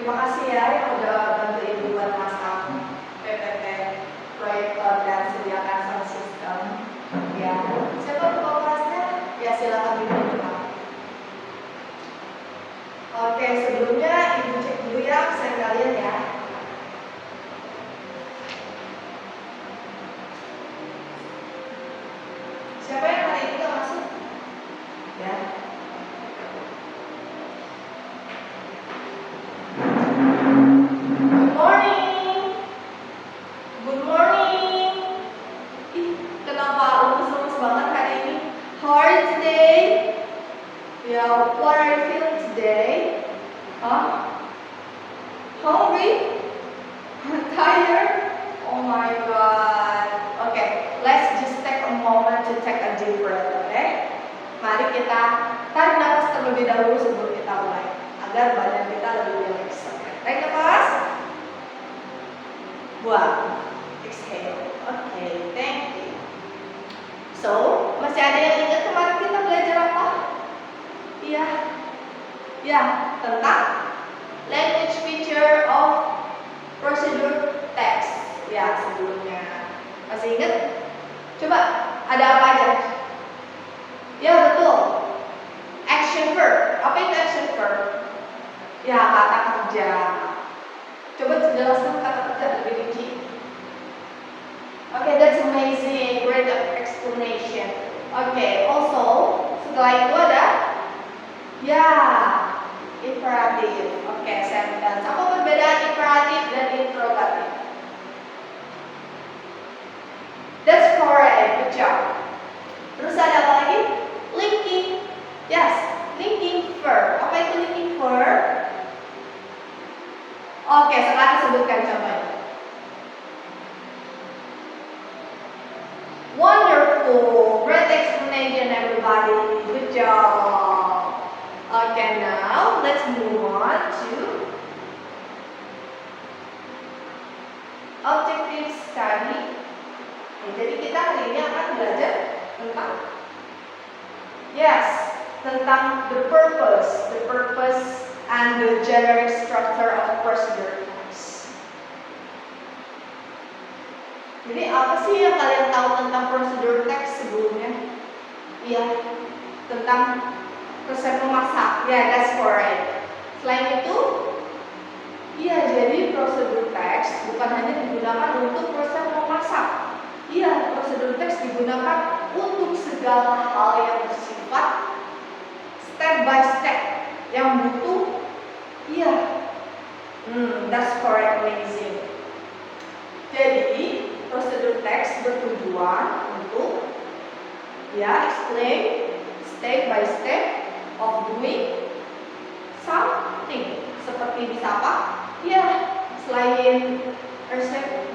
Terima kasih ya yang udah bantu Ibu buat masak PPT proyek dan sediakan sound system. Ya, siapa buka kelasnya? Ya silakan dibuka. Oke, sebelumnya Ibu cek dulu ya absen kalian ya. Siapa yang hari ini gak masuk? Ya. Good morning. Good morning. Ih, kenapa lemes-lemes banget hari ini? How are you today? Yeah, what are you feeling today? Huh? Hungry? Tired? Oh my god. Okay, let's just take a moment to take a deep breath, okay? Mari kita tarik nafas terlebih dahulu sebelum kita mulai, agar badan kita lebih rileks. Tarik nafas. Buang. Exhale. Okay, thank you. So, masih ada yang ingat kemarin kita belajar apa? Iya. Ya, tentang language feature of procedure text. Ya, sebelumnya. Masih ingat? Coba, ada apa aja? Ya, betul. Action verb. Apa itu action verb? Ya, kata kerja. Coba jelaskan kata kerja lebih rinci. Okay, that's amazing. Great explanation. Okay, also setelah itu ada ya imperatif. Okay, sentence. Apa perbedaan imperatif dan interrogatif? That's correct. Good job. Terus ada apa lagi? Linking. Yes, linking verb. Apa itu linking verb? Oke, sekarang sebutkan contohnya. Wonderful, great explanation everybody. Good job. Okay, now let's move on to objective study. Jadi kita hari ini akan belajar tentang tentang the purpose and the generic structure of procedure text. Jadi apa sih yang kalian tahu tentang procedure text sebelumnya? Iya, tentang resep memasak. Ya, that's correct. Selain itu, iya, jadi procedure text bukan hanya digunakan untuk proses memasak. Iya, procedure text digunakan untuk segala hal yang bersifat step by step yang butuh. Iya, that's correct, amazing. Jadi procedure text bertujuan untuk explain step by step of doing something. Seperti bisa apa? Ya, selain resep.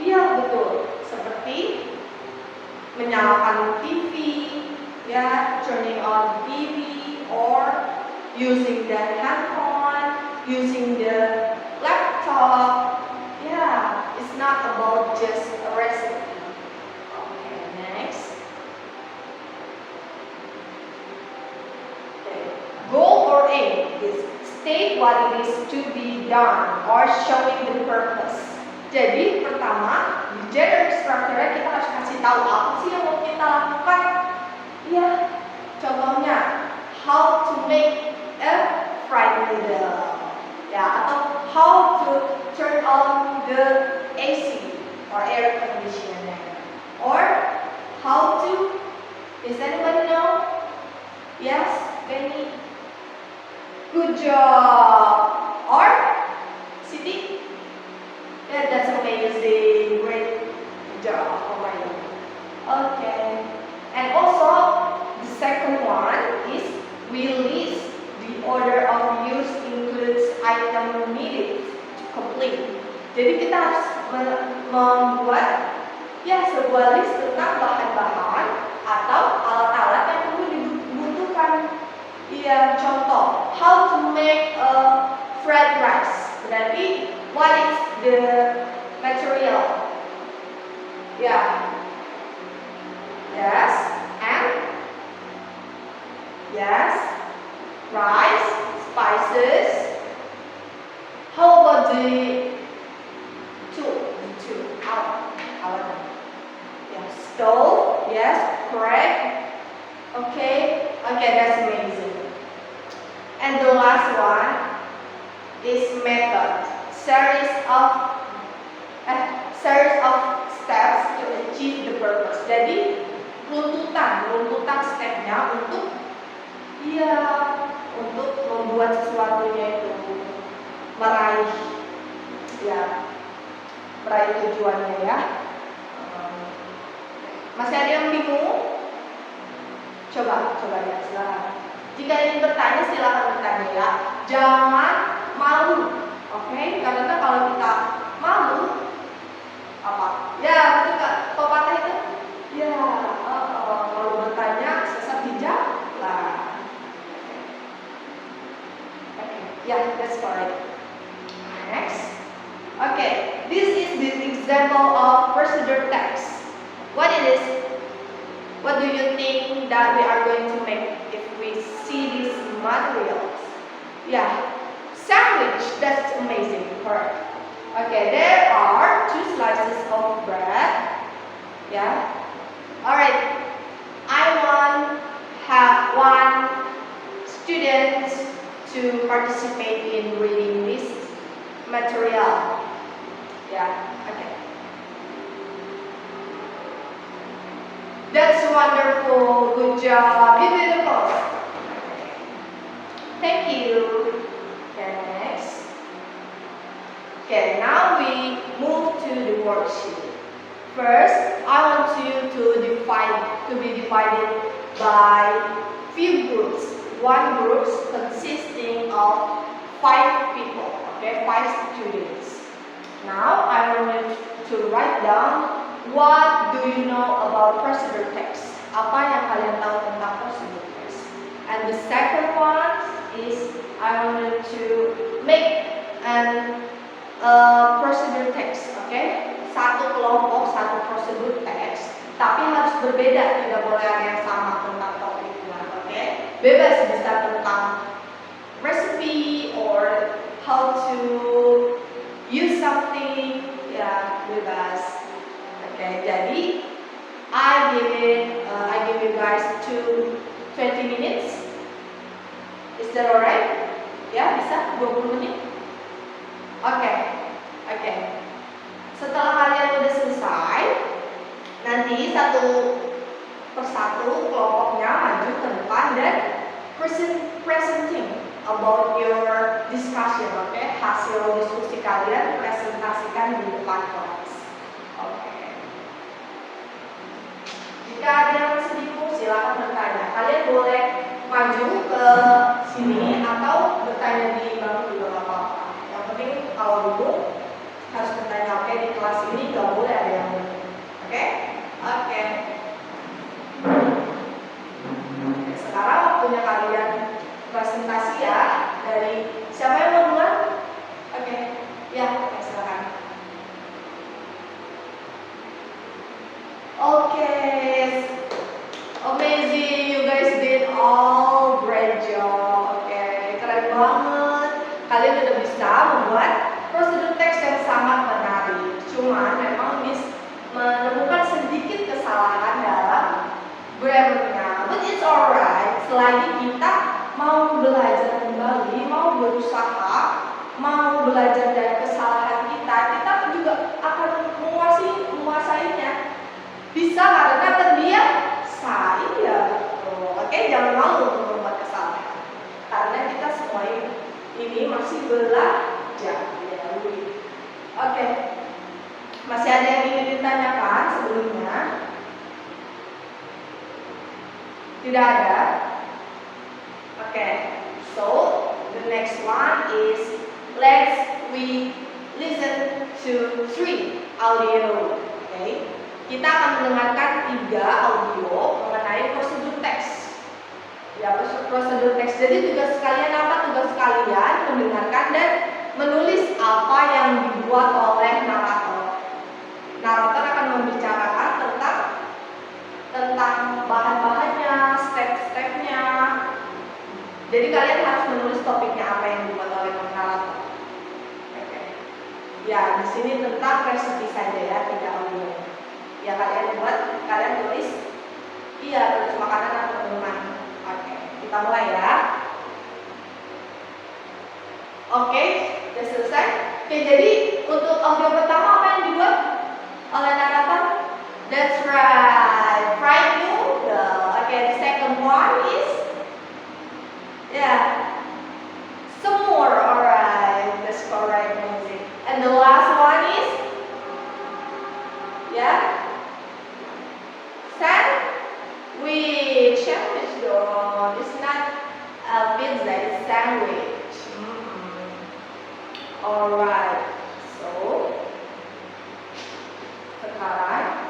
Iya, betul. Seperti menyalakan TV, ya, turning on TV, or using the handphone, using the laptop. Yeah, it's not about just a recipe. Okay, next. Okay. Goal or aim is state what it is to be done or showing the purpose. Jadi pertama, di generic structure kita harus kasih tahu apa sih yang mau kita lakukan. Ya, contohnya how to make a fried noodle. Ya, atau how to turn on the AC or air conditioner, or how to, does anybody know? Yes, Benny. Good job. Or Siti? Yeah, that's amazing. Great job. Oh my God. Okay. And also the second one is we list the order of use includes item needed to complete. Jadi kita harus membuat sebuah list tentang bahan-bahan atau alat-alat yang perlu dibutuhkan. Iya, contoh, how to make a fried rice. Berarti what is the material? Ya. Yes, and yes, rice, spices, How about the two? Oven. Yeah, stove. Yes, correct. Okay, that's amazing. And the last one is method. Series of steps to achieve the purpose. Jadi runtutan stepnya untuk membuat sesuatunya itu meraih tujuannya ya. Masih ada yang bingung? Coba ya, silakan. Jika ingin bertanya silakan bertanya ya. Jangan malu, oke? Karena kalau kita malu apa? Ya betul Kak. Pepatah itu kalau bertanya sesat di jalan. That's correct. Next. Okay, this is the example of procedure text. What it is? What do you think that we are going to make if we see these materials? Sandwich. That's amazing. Correct. Okay, there are 2 slices of bread. Alright. I have one student to participate in reading this material. Okay. That's wonderful. Good job. You did it all. Thank you. Okay, next. Okay, now we move to the worksheet. First, I want you to be divided by few groups. One group consisting of 5 people. Okay, 5 students. Now I want you to write down what do you know about procedure text. Apa yang kalian tahu tentang procedure text? And the second one is I want you to make an procedure text. Okay, satu kelompok, satu procedure text, tapi harus berbeda, tidak boleh ada yang sama tentang topiknya. Okay, bebas bisa tentang recipe or how to use something, bebas. Okay, jadi I give you guys 20 minutes. Is that alright? Ya, bisa 20 menit. Okay. Setelah kalian udah selesai, nanti satu persatu kelompoknya maju ke depan dan presenting about your discussion, okay? Hasil diskusi kalian presentasikan di depan kelas. Jika ada yang masih bingung, silakan bertanya. Kalian boleh maju ke sini atau bertanya di bangku juga nggak apa-apa. Yang penting kalau bingung harus bertanya. Oke, di kelas ini nggak boleh ada yang bingung. Oke. Sekarang waktunya kalian presentasi ya. Dari siapa yang mau duluan? Oke, silakan. Okay, amazing, you guys did all great job. Okay, keren banget. Kalian udah bisa membuat prosedur teks yang sangat menarik. Cuma memang Miss menemukan sedikit kesalahan dalam grammarnya. But it's alright. Selagi kita mau belajar kembali, mau berusaha, mau belajar dari kesalahan kita juga akan menguasainya. Bisa karena terbiasa. Oke, jangan malu untuk membuat kesalahan. Karena kita semua ini masih belajar. Oke. Masih ada yang ingin ditanyakan sebelumnya? Tidak ada? Oke. So, the next one is we listen to 3 audio. Okay. Kita akan mendengarkan 3 audio mengenai prosedur teks. Prosedur teks. Jadi tugas kalian apa? Tugas kalian mendengarkan dan menulis apa yang dibuat oleh narator. Narator akan membicarakan tentang bahan-bahannya, step-stepnya. Jadi kalian harus menulis topiknya apa yang dibuat oleh narator. Ya, di sini tentang resipi saja ya, tidak audio. Ya, kalian tulis. Iya, tulis makanan atau minuman. Oke, kita mulai ya. Oke, sudah selesai. Oke, jadi untuk audio pertama apa yang dibuat oleh narator? That's right, fried noodle. Okay, the second one is semur. Alright, that's correct music. And the last one is sandwich. Sandwich dong. It's not a pizza, it's sandwich. Alright, so sekarang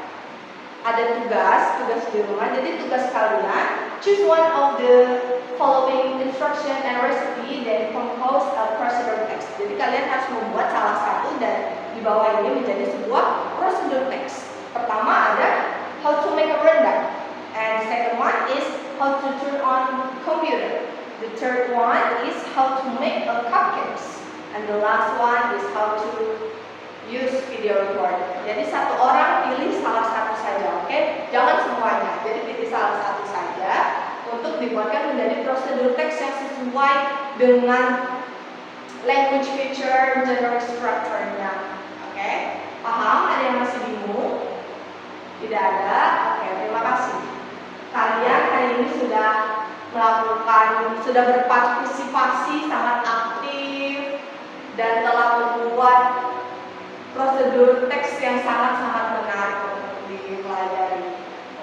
ada tugas di rumah. Jadi tugas kalian, choose one of the following instruction and recipe then compose a procedure text. Jadi kalian harus membuat salah satu dan di bawah ini menjadi sebuah procedure text. Pertama ada how to make a rendang, and the second one is how to turn on computer. The third one is how to make a cupcakes. And the last one is how to use video recording. Jadi satu orang pilih salah satu saja, oke? Jangan semuanya. Jadi pilih salah satu saja untuk dibuatkan menjadi prosedur teks yang sesuai dengan language feature generic structure-nya. Oke? Paham? Ada yang masih bingung? Tidak ada? Oke, terima kasih. Kalian hari ini sudah berpartisipasi sangat aktif dan telah membuat prosedur teks yang sangat-sangat menarik untuk dipelajari,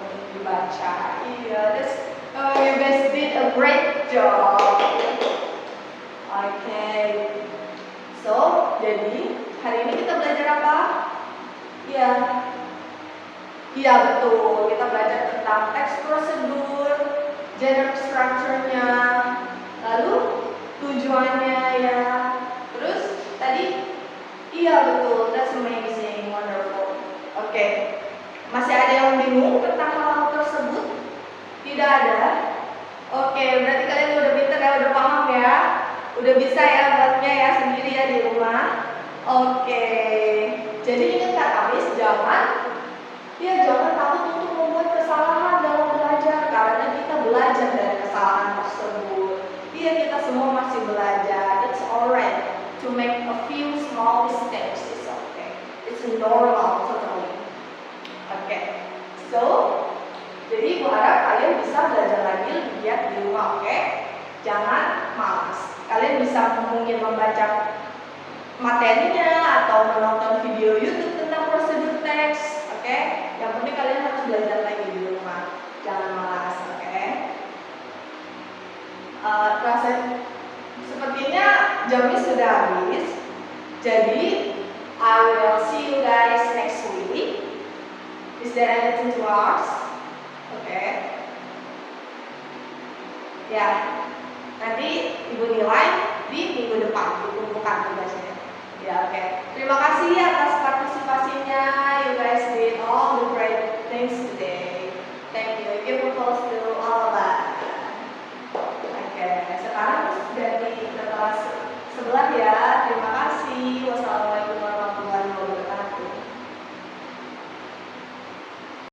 untuk dibaca. Iya, you guys did a great job. Okay. So, jadi hari ini kita belajar apa? Iya betul. Kita belajar tentang teks prosedur, generic structure-nya, lalu tujuannya ya. Terus tadi, iya betul, that's amazing, wonderful. Oke, masih ada yang bingung tentang hal tersebut? Tidak ada? Oke, berarti kalian udah pintar ya, udah paham ya, udah bisa ya buatnya ya sendiri ya di rumah. Oke, jadi ingat Kak Kamis, jangan takut untuk membuat kesalahan dalam belajar, karena kita belajar dari kesalahan tersebut. Iya, kita semua masih belajar. It's alright to make a few small mistakes. It's okay. It's normal, totally. Okay. So, jadi ibu harap kalian bisa belajar lagi lebih giat di rumah, oke? Jangan malas. Kalian bisa mungkin membaca materinya atau menonton video YouTube tentang prosedur teks, oke? Yang penting kalian harus belajar lagi di rumah. Jangan malas, oke? Sepertinya jamnya sudah habis. Jadi, I will see you guys next week. Is there anything to ask? Oke. Ya, nanti ibu nilai di minggu depan, dikumpulkan tugasnya. Ya, oke. Terima kasih atas partisipasinya. You guys did all the great things today. Thank you. Give applause to all of us. Oke, sekarang ganti ke kelas sebelah ya.